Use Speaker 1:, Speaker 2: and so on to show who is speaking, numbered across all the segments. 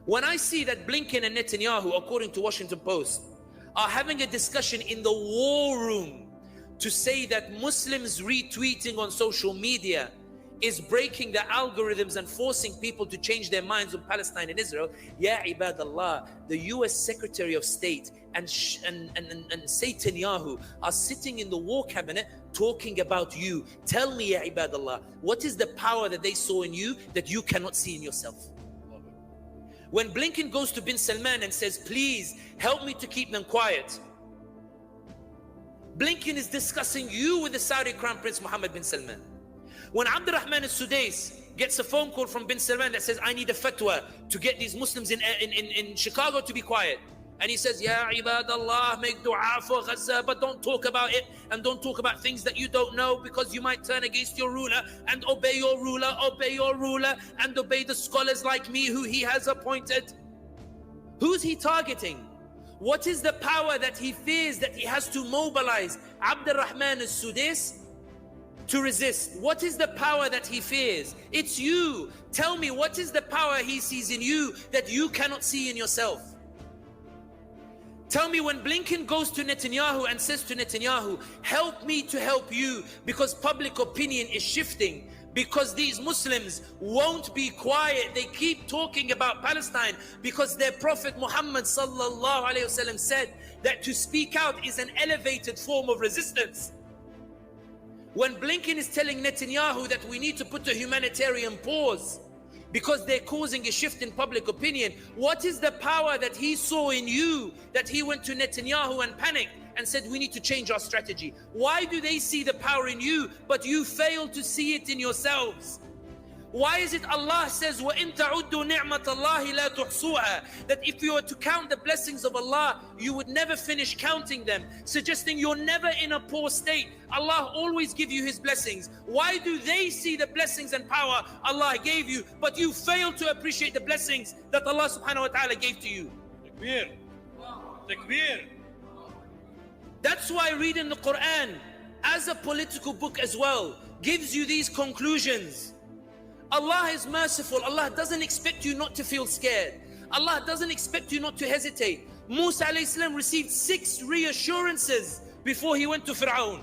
Speaker 1: When I see that Blinken and Netanyahu, according to Washington Post, are having a discussion in the war room to say that Muslims retweeting on social media is breaking the algorithms and forcing people to change their minds on Palestine and Israel, ya ibadallah, the US Secretary of State and Netanyahu are sitting in the war cabinet talking about you. Tell me, ya ibadallah, what is the power that they saw in you that you cannot see in yourself? When Blinken goes to bin Salman and says, please help me to keep them quiet, Blinken is discussing you with the Saudi Crown Prince Mohammed bin Salman. When Abdurrahman al-Sudais gets a phone call from bin Salman that says, I need a fatwa to get these Muslims in Chicago to be quiet. And he says, Ya ibadallah, make dua for Gaza, but don't talk about it and don't talk about things that you don't know, because you might turn against your ruler, and obey your ruler, and obey the scholars like me who he has appointed. Who's he targeting? What is the power that he fears that he has to mobilize Abdurrahman al-Sudais to resist? What is the power that he fears? It's you. Tell me, what is the power he sees in you that you cannot see in yourself? Tell me, when Blinken goes to Netanyahu and says to Netanyahu, help me to help you, because public opinion is shifting, because these Muslims won't be quiet. They keep talking about Palestine because their Prophet Muhammad sallallahu alayhi wasallam said that to speak out is an elevated form of resistance. When Blinken is telling Netanyahu that we need to put a humanitarian pause because they're causing a shift in public opinion, what is the power that he saw in you that he went to Netanyahu and panicked and said we need to change our strategy? Why do they see the power in you but you fail to see it in yourselves? Why is it Allah says وَإِن تَعُدُّوا نِعْمَةَ اللَّهِ لَا تُحْصُوهَا, that if you were to count the blessings of Allah you would never finish counting them, suggesting you're never in a poor state. Allah always give you his blessings. Why do they see the blessings and power Allah gave you but you fail to appreciate the blessings that Allah subhanahu wa ta'ala gave to you? Takbir. Takbir. That's why reading the Qur'an as a political book as well gives you these conclusions. Allah is merciful. Allah doesn't expect you not to feel scared. Allah doesn't expect you not to hesitate. Musa alayhi salam received 6 reassurances before he went to Fir'aun.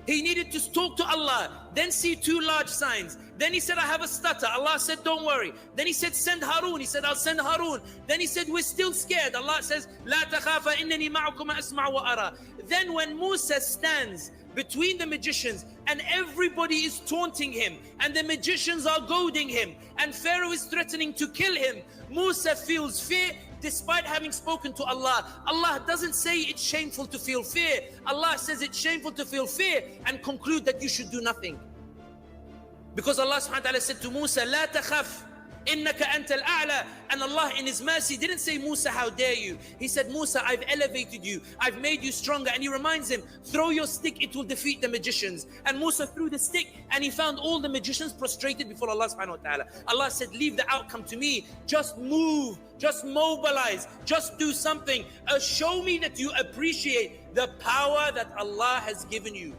Speaker 1: He needed to talk to Allah, then see 2 large signs. Then he said, I have a stutter. Allah said, don't worry. Then he said, send Harun. He said, I'll send Harun. Then he said, we're still scared. Allah says, La takhafa innani ma'akum asma' wa ara. Then when Musa stands between the magicians and everybody is taunting him and the magicians are goading him and Pharaoh is threatening to kill him, Musa feels fear despite having spoken to Allah. Allah doesn't say it's shameful to feel fear. Allah says it's shameful to feel fear and conclude that you should do nothing. Because Allah subhanahu wa ta'ala said to Musa, La takhaf, innaka antal a'la. And Allah in his mercy didn't say, Musa, how dare you? He said, Musa, I've elevated you, I've made you stronger. And he reminds him, throw your stick, it will defeat the magicians. And Musa threw the stick and he found all the magicians prostrated before Allah subhanahu wa ta'ala. Allah said, leave the outcome to me. Just move, just mobilize, just do something. Show me that you appreciate the power that Allah has given you.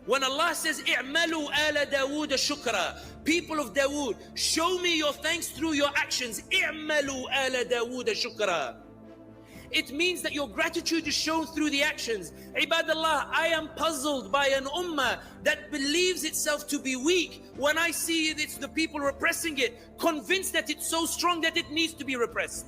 Speaker 1: When Allah says, "I'malu ala Dawood shukra," people of Dawood, show me your thanks through your actions. "I'malu ala Dawood shukra." It means that your gratitude is shown through the actions. Ibadallah, I am puzzled by an ummah that believes itself to be weak when I see it's the people repressing it, convinced that it's so strong that it needs to be repressed.